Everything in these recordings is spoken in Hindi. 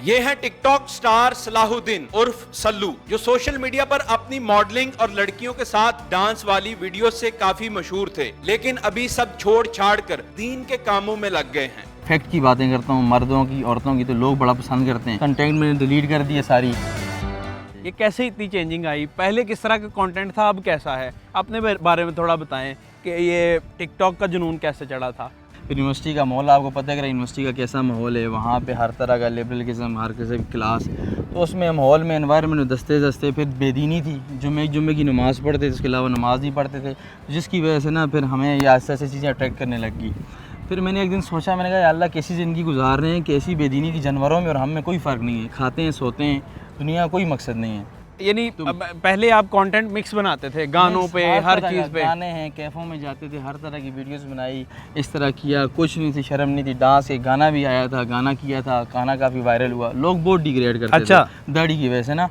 ये है टिकटॉक स्टार सलाहुद्दीन उर्फ सल्लू, जो सोशल मीडिया पर अपनी मॉडलिंग और लड़कियों के साथ डांस वाली वीडियो से काफी मशहूर थे, लेकिन अभी सब छोड़ छाड़ कर दीन के कामों में लग गए हैं। फैक्ट की बातें करता हूँ, मर्दों की औरतों की तो लोग बड़ा पसंद करते हैं। कंटेंट मैंने डिलीट कर दी है सारी। ये कैसे इतनी चेंजिंग आई? पहले किस तरह का कंटेंट था, अब कैसा है? अपने बारे में थोड़ा बताएं कि ये टिकटॉक का जुनून कैसे चढ़ा था। फिर यूनिवर्सिटी का माहौल आपको पता है कि यूनिवर्सिटी का कैसा माहौल है, वहाँ पे हर तरह का लिबरल किस्म, हर किस्म की क्लास, तो उसमें माहौल में एनवायरनमेंट दस्ते दस्ते फिर बेदीनी थी। जुम्मे की नमाज़ पढ़ते थे, उसके अलावा नमाज़ नहीं पढ़ते थे, जिसकी वजह से ना फिर हमें ये ऐसे ऐसी चीज़ें अट्रैक्ट करने लगी। फिर मैंने एक दिन सोचा, मैंने कहा या अल्लाह कैसी ज़िंदगी गुजार रहे हैं, कैसी बेदीनी की जानवरों में और हम में कोई फ़र्क नहीं है, खाते हैं सोते हैं, दुनिया का कोई मकसद नहीं है। यानी पहले आप कंटेंट मिक्स बनाते थे, गानों पे, हर चीज़ पे, गाने हैं, कैफ़ों में जाते थे, हर तरह की वीडियोस बनाई, इस तरह किया, कुछ नहीं थी, शर्म नहीं थी। डांस एक गाना भी आया था, गाना किया था, गाना काफ़ी वायरल हुआ, लोग बहुत डिग्रेड करते थे दाढ़ी की वजह से ना।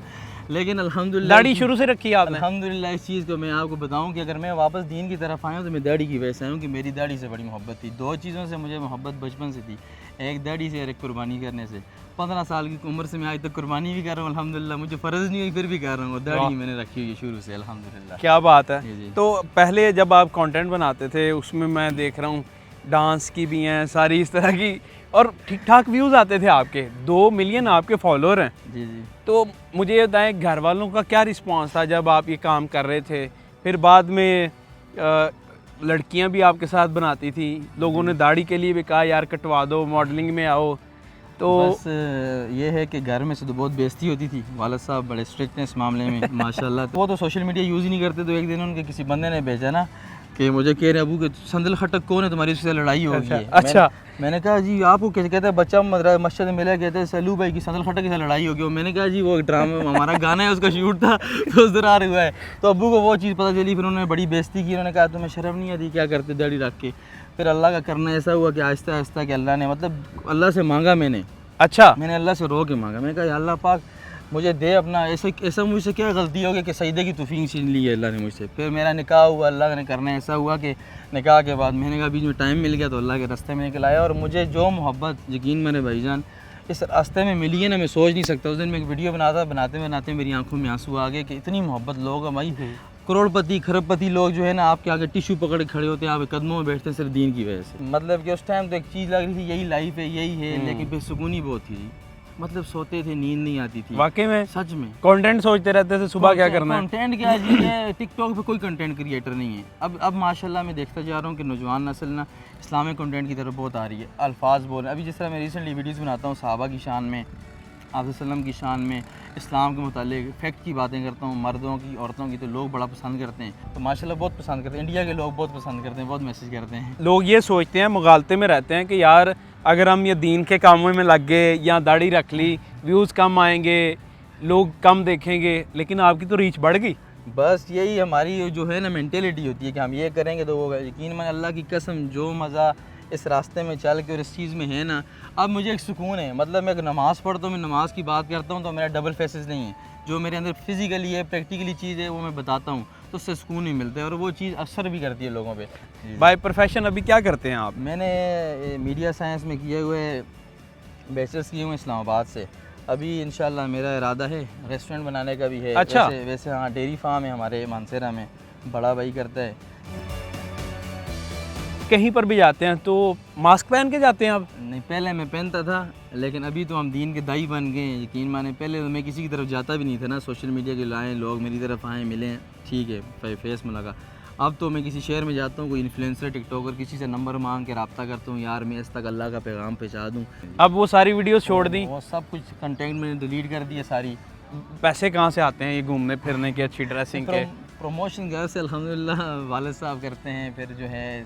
लेकिन अल्हम्दुलिल्लाह दाढ़ी शुरू से रखी है आपने? अल्हम्दुलिल्लाह इस चीज़ को मैं आपको बताऊं कि अगर मैं वापस दीन की तरफ आया हूं तो मैं दाढ़ी की वजह से आया हूं कि मेरी दाढ़ी से बड़ी मोहब्बत थी। दो चीज़ों से मुझे मोहब्बत बचपन से थी, एक दाढ़ी से और एक कुर्बानी करने से। 15 साल की उम्र से मैं आज तक कुर्बानी भी कर रहा हूँ अल्हम्दुलिल्लाह, मुझे फ़र्ज़ नहीं हुई फिर भी कर रहा हूँ। दाढ़ी मैंने रखी हुई है शुरू से अल्हम्दुलिल्लाह। क्या बात है। जी। तो पहले जब आप कंटेंट बनाते थे उसमें मैं देख रहा हूँ डांस की भी हैं, सारी इस तरह की, और ठीक ठाक व्यूज़ आते थे आपके, 2 मिलियन आपके फॉलोअर हैं। जी। तो मुझे ये बताएं घर वालों का क्या रिस्पांस था जब आप ये काम कर रहे थे? फिर बाद में लड़कियां भी आपके साथ बनाती थी, लोगों ने दाढ़ी के लिए भी कहा यार कटवा दो, मॉडलिंग में आओ। तो बस ये है कि घर में से तो बहुत बेइज्जती होती थी, वालिद साहब बड़े स्ट्रिक्ट हैं इस मामले में माशाल्लाह। वो तो सोशल मीडिया यूज़ ही नहीं करते, तो एक दिन उनके किसी बंदे ने भेजा ना कि मुझे कह रहे अबू के संदल खटक कौन है, तुम्हारी उससे लड़ाई होगी। अच्छा। मैंने कहा जी आपको कैसे कहते हैं, बच्चा मस्जिद में मिला, कहते हैं सलू भाई की संदल खटक से लड़ाई होगी। मैंने कहा जी वो ड्रामा हमारा गाना है, उसका शूट था तो उस दौरान हुआ है। तो अबू को वो चीज़ पता चली, फिर उन्होंने बड़ी बेइज्जती की, उन्होंने कहा तुम्हें शर्म नहीं आती, क्या करते दाढ़ी रख के। फिर अल्लाह का करना ऐसा हुआ कि आहिस्ता आहिस्ता कि अल्लाह ने, मतलब अल्लाह से मांगा मैंने। अच्छा। मैंने अल्लाह से रो के मांगा, मैंने कहा या अल्लाह पाक मुझे दे अपना, ऐसा मुझसे क्या गलती हो गई कि सईदे की तौफीक छीन ली है अल्लाह ने मुझसे। फिर मेरा निकाह हुआ, अल्लाह ने करना ऐसा हुआ कि निकाह के बाद मैंने कहा बीच में टाइम मिल गया तो अल्लाह के रास्ते में निकल आया। और मुझे जो मोहब्बत, यकीन माने भाईजान, इस रास्ते में मिली है ना, मैं सोच नहीं सकता। उस दिन मैं एक वीडियो बनाते बनाते मेरी आंखों में आंसू आ गए कि इतनी मोहब्बत लोग हैं भाई, करोड़पति खरबपति लोग जो है ना आपके आगे टिश्यू पकड़ के खड़े होते हैं, आपके कदमों में बैठते हैं सिर्फ दीन की वजह से। मतलब कि उस टाइम तो एक चीज़ लग रही थी यही लाइफ है, यही है, लेकिन बेसुकूनी बहुत थी, मतलब सोते थे, नींद नहीं आती थी। वाकई में सच में कंटेंट सोचते रहते थे सुबह क्या करना है। कंटेंट क्या जी है, टिकटॉक पे कोई कंटेंट क्रिएटर नहीं है। अब माशाल्लाह मैं देखता जा रहा हूँ कि नौजवान नस्ल ना इस्लामिक कंटेंट की तरफ बहुत आ रही है, अल्फाज बोल। अभी जिस तरह मैं रिसेंटली वीडियोज़ बनाता हूँ सहाबा की शान में, आप सल्लम की शान में, इस्लाम के मुतालिक फैक्ट की बातें करता हूँ, मर्दों की औरतों की, तो लोग बड़ा पसंद करते हैं। तो माशाल्लाह बहुत पसंद करते हैं, इंडिया के लोग बहुत पसंद करते हैं, बहुत मैसेज करते हैं। लोग ये सोचते हैं, मुगालते में रहते हैं कि यार अगर हम ये दीन के कामों में लग गए या दाढ़ी रख ली, व्यूज़ कम आएंगे, लोग कम देखेंगे, लेकिन आपकी तो रीच बढ़ गई। बस यही हमारी जो है ना मेंटेलिटी होती है कि हम ये करेंगे तो वो, यकीन माने अल्लाह की कसम जो मज़ा इस रास्ते में चल के और इस चीज़ में है ना, अब मुझे एक सुकून है। मतलब मैं नमाज़ पढ़ता हूँ, मैं नमाज़ की बात करता हूँ तो मेरा डबल फेसेस नहीं है, जो मेरे अंदर फिज़िकली है, प्रैक्टिकली चीज़ है, वो मैं बताता हूँ तो उससे सुकून ही मिलता है, और वो चीज़ असर भी करती है लोगों पे। बाय प्रोफेशन अभी क्या करते हैं आप? मैंने मीडिया साइंस में किए हुए बैचलर्स किए हुए इस्लामाबाद से। अभी इंशाल्लाह मेरा इरादा है रेस्टोरेंट बनाने का भी है। अच्छा। वैसे हाँ, डेयरी फार्म है हमारे मानसेरा में, बड़ा भाई करता है। कहीं पर भी जाते हैं तो मास्क पहन के जाते हैं आप? नहीं, पहले मैं पहनता था, लेकिन अभी तो हम दीन के दाई बन गए हैं, यकीन माने। पहले तो मैं किसी की तरफ जाता भी नहीं था ना, सोशल मीडिया के लाएँ लोग मेरी तरफ आएँ, मिलें, ठीक है, फेस में लगा। अब तो मैं किसी शहर में जाता हूँ, कोई इन्फ्लुएंसर टिकटॉकर किसी से नंबर मांग के रब्ता करता हूँ, यार मैं इस तक अल्लाह का पैगाम पहुँचा दूँ। अब वो सारी वीडियोस छोड़ दी? वो सब कुछ कंटेंट मैंने डिलीट कर दिया सारी। पैसे कहाँ से आते हैं ये घूमने फिरने के, अच्छी ड्रेसिंग के? प्रमोशन घर से अल्हम्दुलिल्लाह वालिद साहब करते हैं, फिर जो है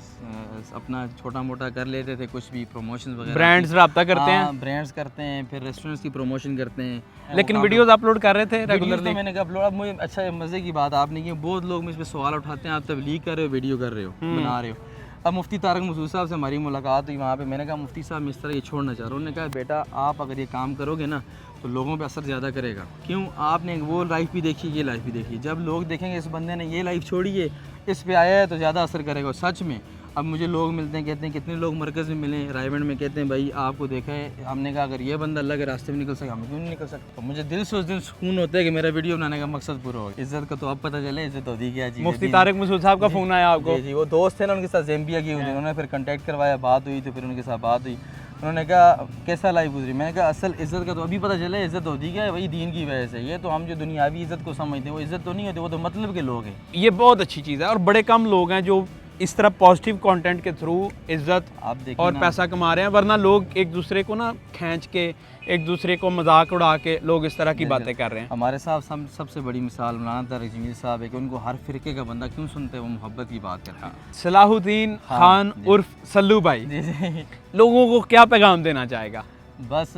अपना छोटा मोटा कर लेते थे कुछ भी प्रमोशन वगैरह। ब्रांड्स रब्ता करते हैं? ब्रांड्स करते हैं, फिर रेस्टोरेंट्स की प्रमोशन करते हैं। लेकिन वीडियोस अपलोड कर रहे थे रेगुलरली? तो मैंने कहा अपलोड, अब मुझे अच्छा मज़े की बात आपने की, बहुत लोग मुझ पर सवाल उठाते हैं आप तबलीग कर रहे हो, वीडियो कर रहे हो, बना रहे हो। अब मुफ्ती तारक मसूद साहब से हमारी मुलाकात हुई वहाँ पे। मैंने कहा मुफ्ती साहब मैं इस तरह ये छोड़ना चाह रहा हूँ। उन्होंने कहा बेटा आप अगर ये काम करोगे ना तो लोगों पे असर ज़्यादा करेगा। क्यों? आपने वो लाइफ भी देखी, ये लाइफ भी देखी। जब लोग देखेंगे इस बंदे ने ये लाइफ छोड़ी है, इस पे आया है, तो ज़्यादा असर करेगा। सच में अब मुझे लोग मिलते हैं, कहते हैं कितने लोग मरकज़ में मिले रायगढ़ में, कहते हैं भाई आपको देखा है, हमने कहा अगर ये बंदा अल्लाह के रास्ते में निकल सके हम क्यों नहीं निकल सकते। तो मुझे दिल से उस दिन सुकून होता है कि मेरा वीडियो बनाने का मकसद पूरा हो गया। इज़्ज़त का तो अब पता चले, इज़्ज़त होती क्या जी। मुफ्ती तारिक मसूद साहब का फ़ोन आया आपको? जी, वो दोस्त थे ना, उनके साथ ज़ैम्बिया की हुई, उन्होंने फिर कॉन्टैक्ट करवाया, बात हुई, तो फिर उनके साथ बात हुई। उन्होंने कहा कैसा लाइफ गुजरी, मैंने कहा असल इज़्ज़त का तो अभी पता चला, इज़्ज़त होती क्या है वही दीन की वजह से। ये तो हम जो दुनियावी इज़्ज़त को समझते हैं वो इज़्ज़त तो नहीं होती, वो तो मतलब के लोग हैं। ये बहुत अच्छी चीज़ है और बड़े कम लोग हैं जो इस तरह पॉजिटिव कंटेंट के थ्रू इज्जत आप देखिए और ना, पैसा कमा रहे हैं, वरना लोग एक दूसरे को ना खींच के, एक दूसरे को मजाक उड़ा के लोग इस तरह की बातें कर रहे हैं। हमारे साहब सबसे बड़ी मिसाल मौलाना तारिक जमील साहब है कि उनको हर फिरके का बंदा क्यों सुनते हैं, वो मोहब्बत की बात करते हैं। सलाहुद्दीन खान उर्फ सल्लू भाई जी जी। लोगों को क्या पैगाम देना चाहेगा? बस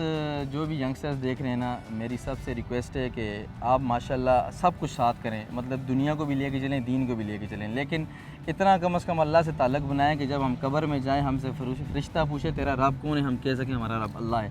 जो भी यंगस्टर्स देख रहे हैं ना, मेरी सबसे रिक्वेस्ट है कि आप माशाल्लाह सब कुछ साथ करें, मतलब दुनिया को भी लेके चलें, दीन को भी लेके चलें, लेकिन इतना कम से कम अल्लाह से ताल्लुक़ बनाएं कि जब हम कब्र में जाएं हमसे फरिश्ता पूछे तेरा रब कौन है, हम कह सकें हमारा रब अल्लाह है।